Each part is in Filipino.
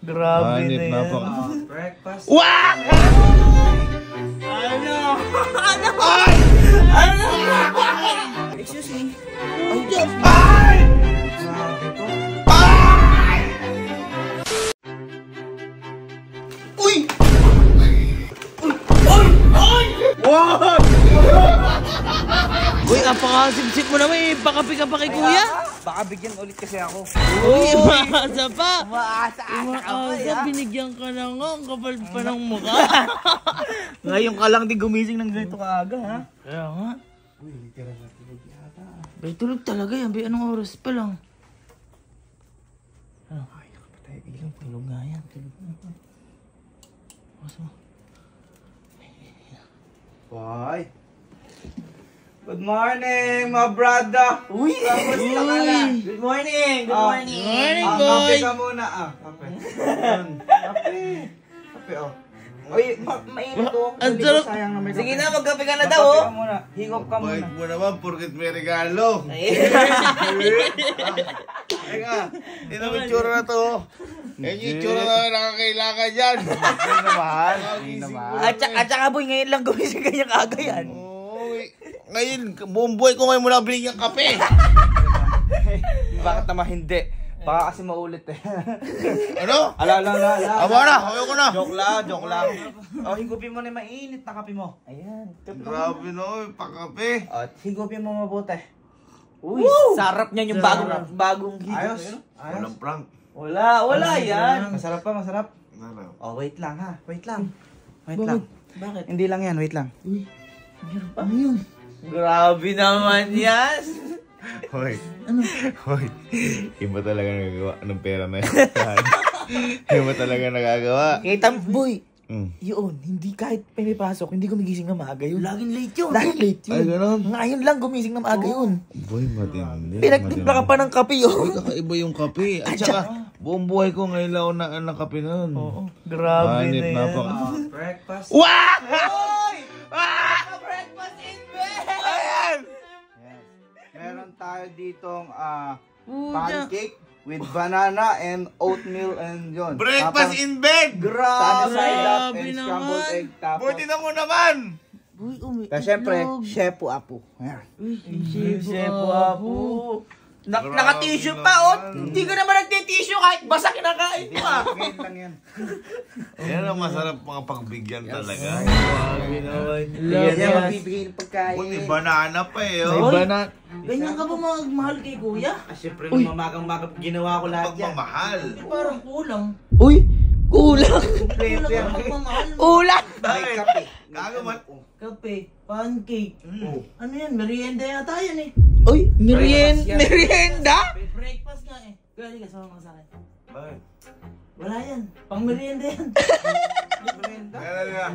Grabe na yan. Breakfast. Wah! Ano? Ano? Ay! Ano? Excuse me. Ay! Grabe to. Ay! Uy! Uy! Uy! Uy! Wow! Uy, apakasip-sip mo naman eh. Pakapi ka pa kay kuya. Baka bigyan ulit kasi ako. Uy, umaasa pa. Umaasa. Binigyan ka na nga. Ang kapal pa ng mukha. Ngayon ka lang di gumising ng ganito kaaga, ha? Kaya nga. Uy, literal na tulog yata. Bay, tulog talaga yan. Bay, anong oras pa lang? Ano? Ay, nakapatay ilaw. Tulog nga yan. Tulog nga. Oras mo. Boy. Good morning, my brother. Uy! Kamusta ka na? Good morning! Good Ah, morning! Morning, Kape boy. ka muna. Kape. Yun. Kape, oh. Uy, mainit to. Ang sarap. Sayang na may Sige kape. na, magkape ka na daw, Magkape oh! ka muna. Higop ka Bait muna. mo naman, porkit may regalo. Teka, ito yung itsura na to. Yan yung itsura na nakakailangan dyan. Hindi naman. Hindi naman. At saka boy, ngayon lang gumising kanya kaaga yan. Uy, ngayon, buong buhay ko ngayon mo lang binigyan kape. Bakit naman hindi? Baka kasi maulit eh. Ano? Ala. Aba na, ayaw ko na. Joke lang. Oh, higupin mo na yung mainit na kape mo. Ayan. Grabe no, pakape. At higupin mo mabuti. Uy, sarap niyan yung bagong Ayos. Walang prank. Wala yan. Masarap pa, masarap. Ano? Oh, wait lang ha. Wait lang. Wait Bakit? lang. Bakit? Hindi lang yan, wait lang. Uy, ano yun? Grabe naman yan. Hoy. Hoy. Iba talaga nagagawa ng pera na yan. Iba talaga nagagawa. Kita mo, boy. Yun, hindi kahit may pasok, hindi gumigising na maaga yun. Laging late yun. Laging late yun. Ay, ganun. Ngayon lang gumising na maaga yun. Boy, matindi. Pinagtimpla ka pa ng kape, Uy, oh. kakaiba yung kape. At saka, buong buhay ko ngayon lang ako na kape nun. Oo, grabe Hanip, na yan. napaka... Breakfast. Wah! Hoy! Breakfast in bed! Ayan! Yes. Meron tayo ditong Puta. pancake with banana and oatmeal and yun. Breakfast in bed! Sunny side up Grabe and scrambled naman. egg tapos. Buti na mo naman! Uy, Pero syempre, chef apo. Ayan. Chef Apo. Naka-tissue pa, oh. Hindi ka naman nagte-tissue kahit basa kinakain mo, ah. Ngayon lang yan. Yan ang masarap mga pagbigyan talaga. Grabe naman. Yan yan, magbibigay ng pagkain. Buti banana pa eh. May Oh. banana. Ganyan ka ba magmahal kay kuya? Siyempre, mamagang ginawa ko lahat yan. Pagmamahal. Parang kulang. Uy! Kulang! Kulang ang pagmamahal mo. Ulan! May kape. Gagaman. Kape, pancake. Ano yan? Merienda yata yan eh. Uy! Breakfast yan. Merienda! Breakfast nga eh. Kaya di ka, sama ka sa akin. Bakit? Wala yan. Pang merienda yan. Kaya nga.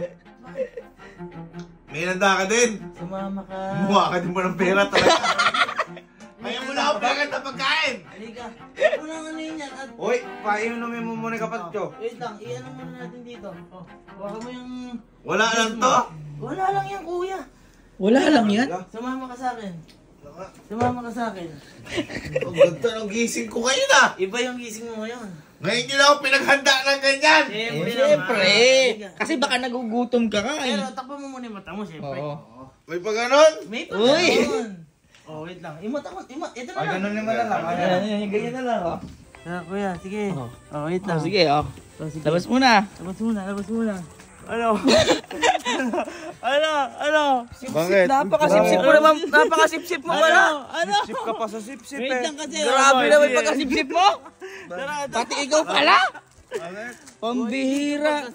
May nanda ka din. Sumama ka. Buha ka din mo ng pera talaga. Kaya mo na ako pera na pagkain. Halika. Ito na ano yun yan. At Uy, painumin mo muna kapatid ko. wait lang, i-ano muna natin dito. Oh, baka mo yung... Wala lang to. Wala lang yan, kuya. Wala lang yan. Sumama ka sa akin. Sumama ka sa akin. Ang ganda ng gising ko ngayon ah. Iba yung gising mo ngayon. Ngayon nyo lang ako pinaghanda ng ganyan. Siyempre. Kasi baka nagugutom ka ka, eh. Pero takpan mo muna yung mata mo, siyempre. May pa ganon. May pa Uy! ganun. Oh, wait lang. Ito na lang. Ganun naman na lang. Ganyan na lang, oh. Kuya, sige. Oh, wait lang. Sige, oh. Sige. Labas muna. Labas muna. Ano? Ano? Bakit? Napakasipsip mo naman. Napakasipsip mo wala. Sip ka pa sa sip-sip Wait eh. lang kasi. Grabe naman pagkasipsip mo. Tara, Pati ikaw pala. Pambihira.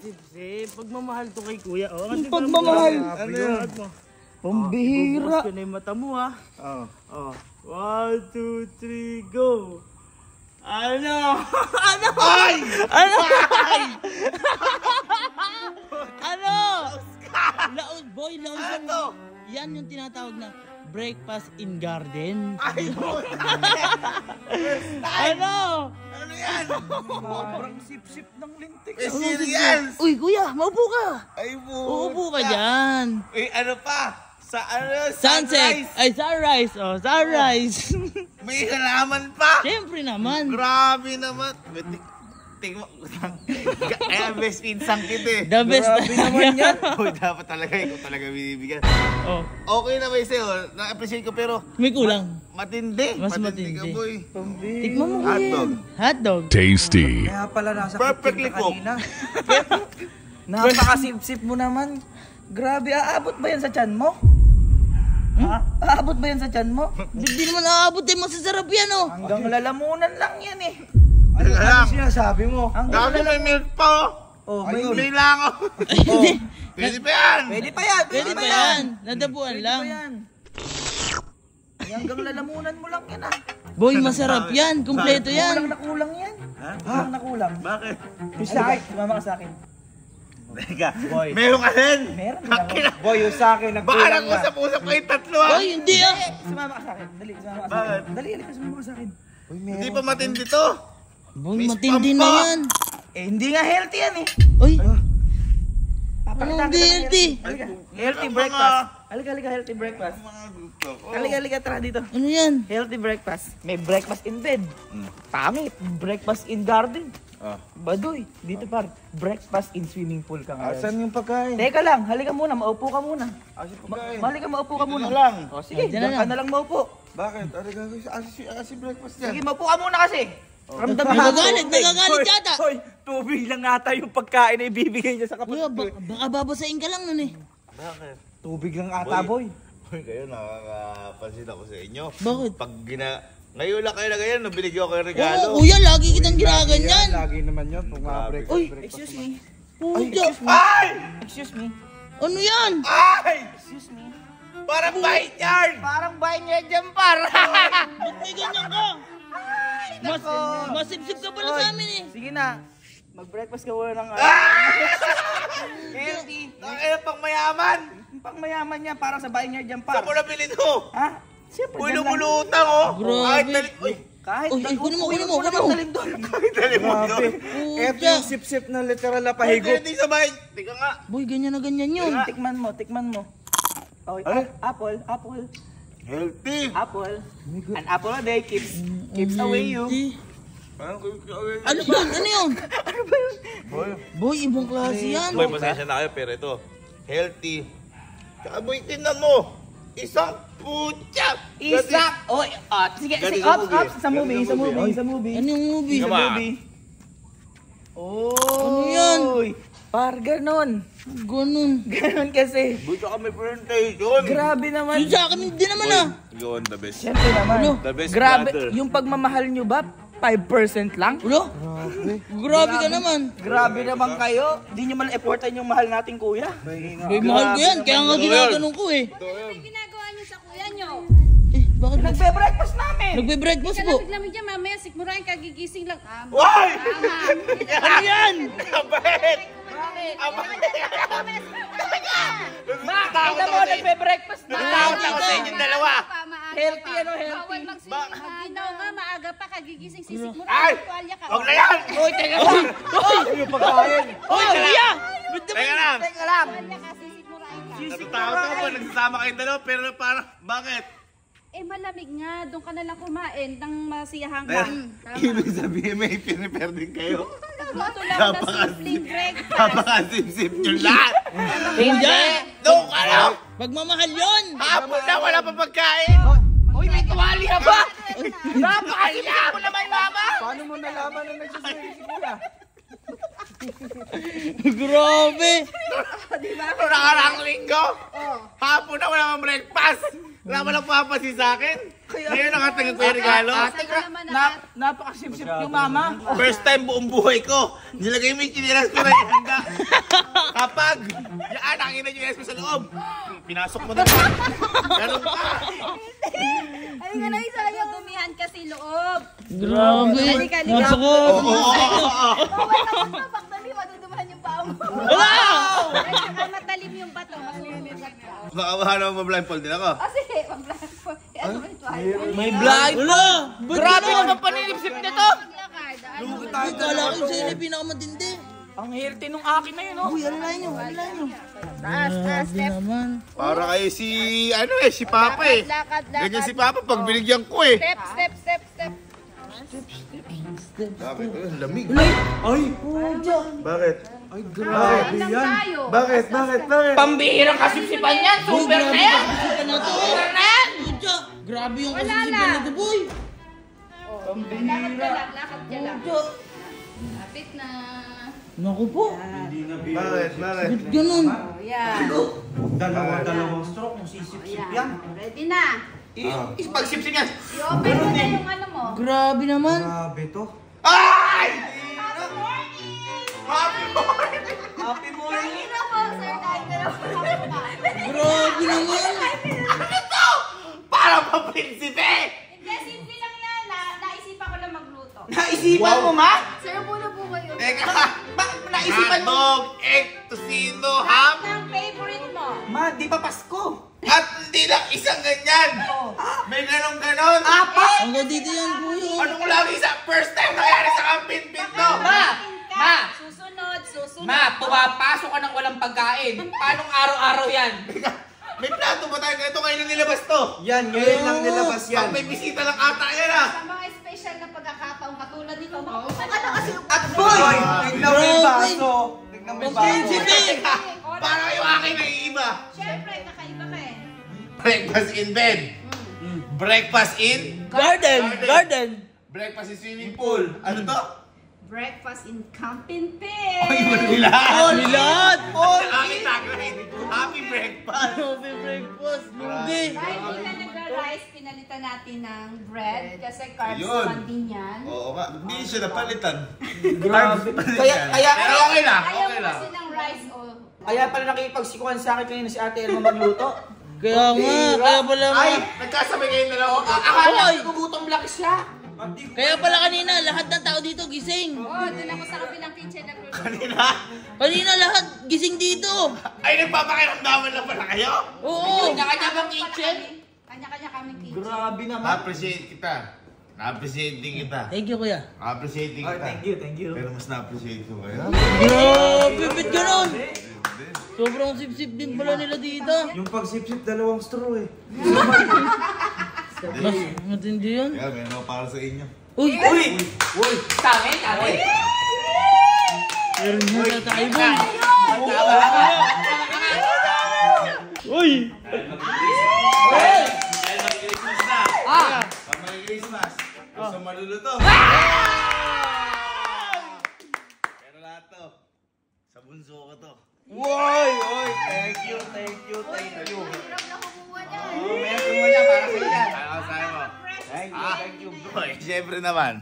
Pagmamahal to kay kuya. Oh, Pagmamahal. Ano yun? Pambihira. Bubus ko na yung mata mo, ha? Oo. Oh. 1, 2, 3, go! Ano? Ay! Ano? Ano? Laos, boy, laos. Yan yung tinatawag na breakfast in garden. Ay! Ano? Ano yan? Sobrang sip-sip ng lintik. May cereals! Uy, kuya, maupo ka. Ay po! Uupo ka dyan. Uy, ano pa? Sa ano? Sunset. Sunrise. Ay, sunrise. Oh, sunrise. May halaman pa! Siyempre naman. Grabe naman. tingnan mo. Kaya best insang kita eh. The best. Grabe naman yan. Uy, dapat talaga ikaw talaga binibigyan. Oh, Okay na ba sa'yo? Na-appreciate ko pero may kulang. matindi. Mas ka matindi. boy. Tikman mo kuya. Hotdog. Hotdog. Tasty. Kaya pala nasa Perfectly kitchen ka cooked. kanina. Napakasip-sip mo naman. Grabe, aabot ba yan sa tiyan mo? Ha? Aabot ba yan sa tiyan mo? Hindi naman aabot eh. Masasarap yan oh. Hanggang lalamunan lang yan eh. Teka lang. sinasabi mo? Hanggang Dami may milk pa oh. Oh, may May lang oh. Pwede pa yan. Pwede pa yan, Pwede pa yan. Nadabuan Pwede lang. pa yan. Hanggang lalamunan mo lang yan ah. Boy, masarap yan. Kumpleto Kulang yan. na kulang yan. Kulang na kulang. Bakit? Yung sa akin, sumama ka sa akin. Teka. Boy. Meron ka din. Meron din ako. Boy, yung sa akin, Baka nagkulang na. nag-usap-usap kayo tatlo ah. Boy, hindi ah. Sumama ka sa akin. Dali, sumama ka sa Bakit? akin. Dali, halika, sumama ka sa akin. Boy, Hindi pa matindi to. Boy, Miss matindi na Pampa. yan. Eh, hindi nga healthy yan eh. Uy, Papakita anong kita ng healthy? Halika. Healthy Mga- breakfast. Halika, halika, healthy breakfast. Mga gusto ko. Halika, halika, tara dito. Ano yan? Healthy breakfast. May breakfast in bed. Pangit. Breakfast in garden. Ah. Baduy. Dito par. Breakfast in swimming pool ka ngayon. Asan yung pagkain? Teka lang, halika muna, maupo ka muna. Asan pagkain? Halika, maupo ka muna. Dito lang. O sige, Dito na diyan ka na lang maupo. Bakit? Ano gagawin? Asi breakfast yan. Sige, maupo ka muna kasi. Ramdam mo. Nagagalit yata. Hoy, tubig lang ata yung pagkain na ibibigay niya sa Kuya, kapatid. baka babasain ka lang nun eh. Bakit? Tubig lang ata, boy. Boy, kayo nakakapansin ako sa inyo. Bakit? Pag ngayon lang kayo na ganyan, binigyan ko kayo regalo. Oo, kuya, lagi kitang ginaganyan. Lagi naman yun. Kung breakfast, Uy, breakfast. Excuse me. Puta. Ay! Excuse me. Ano yan? Ay! Excuse me. Parang bite yarn! Parang bahay niya dyan, par. Ba't may ganyan ka? Masipsip ka pala sa amin eh. Sige na. Mag-breakfast ka muna ng healthy. Nakakaya pang mayaman! Pang mayaman niya, parang sa bahay niya dyan, Saan par. mo nabili to? Ha? Siyempre, Uy, dyan lang. lumulutang oh! Grabe. Kahit dali... Uy! Kahit Uy, kunin mo, kunin mo, kunin mo. Daling doon. Kahit dali mo Grabe. doon! Eto yung sip-sip na literal na Kahit pahigot. hindi sa bahay! Tika nga! Boy, ganyan na ganyan yun. Tikman mo, tikman mo. Oh, apple, apple, Healthy! apple. An apple a day keeps away you. Healthy. Parang Ano yun? Ano yun? Boy, ibang klase yan. Boy, pasensya na kayo pero ito. Healthy. Tsaka boy, tinan mo! Isang putya! Isak! Oy, sige, Ganun sige, sa ups, movie. ups, sa movie, sa movie, sa movie. Ano yung movie? Ikaw Sa ba? movie. Oh! Ano yan? Par, ganon. Ganun. Ganon kasi. Boy, tsaka may presentation! Grabe naman. Yung sa akin, hindi naman ah. Ikaw ang the best. Siyempre naman. Ano? The best Grabe, brother. yung pagmamahal nyo ba, 5% lang? Ulo? Grabe ka naman. Grabe naman kayo. Di nyo man effortan yung mahal nating kuya. Boy, mahal ko yan. Kaya nga ginaganon ko eh. Ano ginagawa niyo sa kuya niyo? Eh, bakit ba? Nagbe-breakfast namin. Nagbe-breakfast Kaya po. lamig dyan, mamaya sikmurahin kagigising lang. Tama. Why? Tama. Ano yan? Kabait! Kita mo, nagbe-breakfast na. Takot ako sa inyong dalawa! Healthy, ano, healthy. Bawal magsisiginaw nga, maaga pa kagigising Ay! sisikmurahin. Tuwalya ka. Huwag na yan! Uy, teka lang. Yung pagkain. Uy, kuya. Teka lang! Teka lang. Tuwalya ka, sisikmurahin ka. Natatakot ako po, nagsasama kayong dalawa pero parang, bakit? Eh malamig nga, doon ka na lang kumain ng masiyahang ka. Ibig sabihin may pinipare din kayo. Luto lang na simpleng breakfast. Napakasip-sip nyo lahat! Hindi. Doon ka lang! Pagmamahal yun. Hapon na wala pa pagkain! Uy, may tuwalya ba? Napakasipin mo naman, mama. Paano mo nalaman na nagsasawin si kuya? Grabe. Ano nakaraang linggo? Hapon na wala pang breakfast! Wala mo lang papasin sa akin? Ngayon nakatanggap ko yung regalo? Napakasipsip yung mama. First time buong buhay ko, nilagay mo yung chinilas ko na ihanda. Kapag, yan, nakina yung chinilas ko sa loob. Pinasok mo na naman. Ganun ka. Ay nga na isayang dumihan kasi loob. Grabe. Halika, halika. Napaka. Bawal na mo pag dali, madudumahan yung paa mo. Wala! Ay, saka matalim yung bato, mas lumilipat ka. Baka mahalo mo blindfold din ako. Ah, sige, pag-blindfold. Ano ba ito? Ay, May blind. Wala. Grabe naman paninipsip nito. maglakad. Ano? Ay, kala ko sa'yo na yung pinakamatindi. Ang healthy nung akin na yun, oh. Uy, alalayan nyo, alalayan nyo. Taas, taas, Grabe step. naman. Para kayo si, si Papa eh. Lakad, lakad. Ganyan si Papa pag binigyan ko eh. Step, step, step, step. Bakit? Ang lamig. Ay! Bakit? Ay, grabe Lang yan. tayo. Bakit? Pambihirang kasipsipan yan. Super na yan. Super na yan. Grabe yung Wala kasisipan na. nito, boy. Lakad ka lang. Lapit na. Naku po. Bakit? Ba't ganun? Oh, yan. Dalawang stroke kung sisip-sip yan. Ready na. Pagsipsip yan. I-open mo na yung ano mo. Grabe naman. Grabe to. Ay! Happy morning! Ino po, sir. Kahit na lang Grabe naman. Para pa prinsipe! Hindi, simple lang yan. Naisipan ko lang magluto. Naisipan mo, ma? Sir, bulo po kayo. Teka, bakit naisipan mo? Hotdog, egg, tocino, ham. Ang favorite mo. Ma, di ba Pasko? At hindi lang isang ganyan. May ganon-ganon. Apat! Hanggang dito yan, boy. Ano ko lagi sa first time nangyari sa kampin-pin to? Ma! Susunod. Ma, pumapasok ka ng walang pagkain. Paanong araw-araw yan? May plato ba tayo ganito ngayon na nilabas to? Yan, ngayon lang nilabas yan. Pag may bisita lang ata yan ah. Sa mga special na pagkakataong katulad nito, makikita ka na kasi yung At boy! Tignan mo yung baso. Tignan mo yung baso. Teka, parang yung akin naiiba. Siyempre, kakaiba ka eh. Breakfast in bed. Breakfast in? Garden. Breakfast in swimming pool. Ano to? Breakfast in Camping Pig. Nilahat. Nilahat. Aking tagline. Happy breakfast. Happy breakfast. Lugi. Dahil hindi na nagra-rice, pinalitan natin ng bread kasi carbs Yun. naman din yan. Oo nga, hindi siya napalitan. Grabe. Kaya, Pero okay lang, Ayaw okay mo lang. kasi ng rice o... kaya pala nakipagsikuhan sa akin kanina si Ate Elma magluto. Kaya nga, kaya pala nga. Ay, nagkasabay kayo na lang. Akala ko nagugutom lang siya. Kaya pala kanina, lahat ng tao dito gising. Oh, doon ako sa kabilang kitchen nagluluto. Kanina lahat gising dito. Ay, nagpapakiramdaman lang pala kayo? Oo. Kanya-kanya bang kitchen? Kanya-kanya kaming kitchen. Grabe naman. Na-appreciate kita. Na-appreciate din kita. Thank you, kuya. Na-appreciate din Ay, kita. thank you. Pero mas na-appreciate ko kayo. Grabe, ba't ganun? Sobrang sip-sip din pala nila dito. Yung pagsip-sip, dalawang straw eh. Mas matindi yun. Kaya meron ako para sa inyo. Uy! Uy! Sa amin, ate. Meron na tayo, boy. Uy! Dahil mag-Christmas na. Pag mag-Christmas, gusto maluluto. Pero lahat to, sa bunso ko to. Woy! Thank you. Hirap na kumuha niyan. Meron mo niya para sa iyan. Ano sa'yo mo? Thank you. Boy, syempre naman.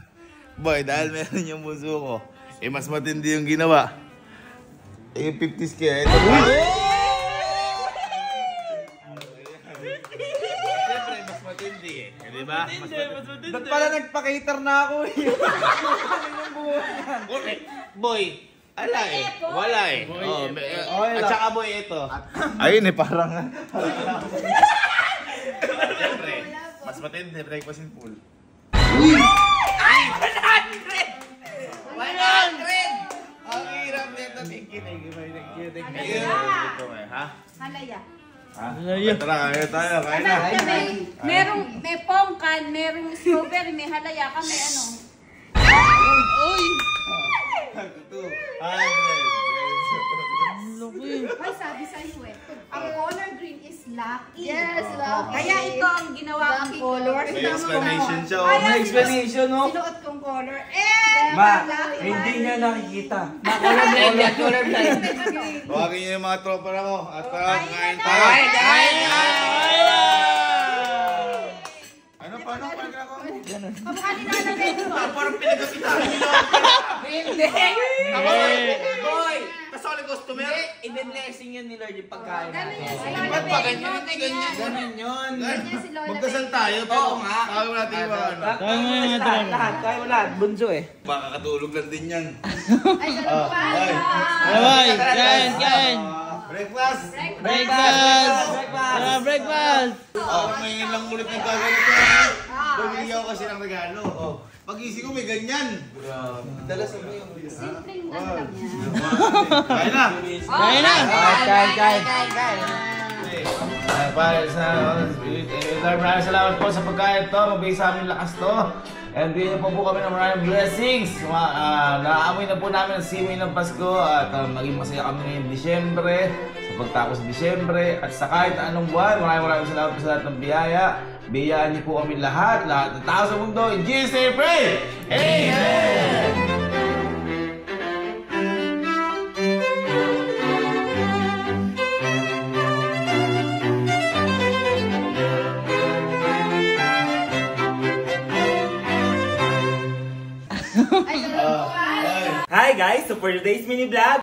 Boy, dahil meron yung bunso ko, eh mas matindi yung ginawa. Eh, 50s kaya. Ito ba? Siyempre, mas matindi eh. Di ba? Mas matindi. Ba't pala nagpa-cater na ako eh? Okay. Boy, ala eh. Wala eh. Oh, at saka boy, ito. Ayun eh, parang... Siyempre, mas matindi. Breakfast in pool. 100! Ang hirap nito. Thank you. Ha? Halaya. Halaya. Tara, kaya tayo. Kaya na. May pongkan, merong strawberry, may halaya ka, may ano. Uy! 200. Lugi. Ay, sabi sa'yo eh. Ang color green is lucky. Yes, lucky. Kaya ito ang ginawa kong color. May explanation siya. Kaya May explanation, no? sinuot kong color. Eh, Ma, lucky. hindi niya nakikita. Colorblind yan, colorblind. Tawagin niyo yung mga tropa na ko. At kain na. tayo. Kain na! Ano, paano pag ako? Kamukha ni Nana Benzo. Parang pinagkakitaan nila. Hindi! Boy! Kasali customer. I-blessing yun ni Lord yung pagkain Ganun yan si natin. Lola Ba't ba Benzo. ganyan? Hindi ganyan. Ganun yun. Ganyan si Lola Magdasal Benzo. tayo. Pero Oo nga. tawagin natin yung mga ano. Tama nga nga talaga. Lahat, lahat. Bunso eh. Baka katulog lang din yan. Ay, salamat pa. Bye-bye. Kain. Breakfast. Breakfast. Tara, breakfast. Ngayon lang ulit ng gaganito. Bumili ako kasi ng regalo. Pag-isip ko may ganyan. Dala sa mga yung Simpleng ano lang yan. Kaya na. Kain na. Kain. Okay. Maraming salamat po sa pagkain to. Magbigay sa amin lakas to. And bigyan niyo po kami ng maraming blessings. Naaamoy na po namin ang simoy ng Pasko at maging masaya kami ngayong Disyembre, sa pagtapos ng Disyembre at sa kahit anong buwan. Maraming salamat po sa lahat ng biyaya. Biyayaan niyo po kami lahat ng tao sa mundo. In Jesus' name, pray! Amen! Hi guys! So for today's mini vlog,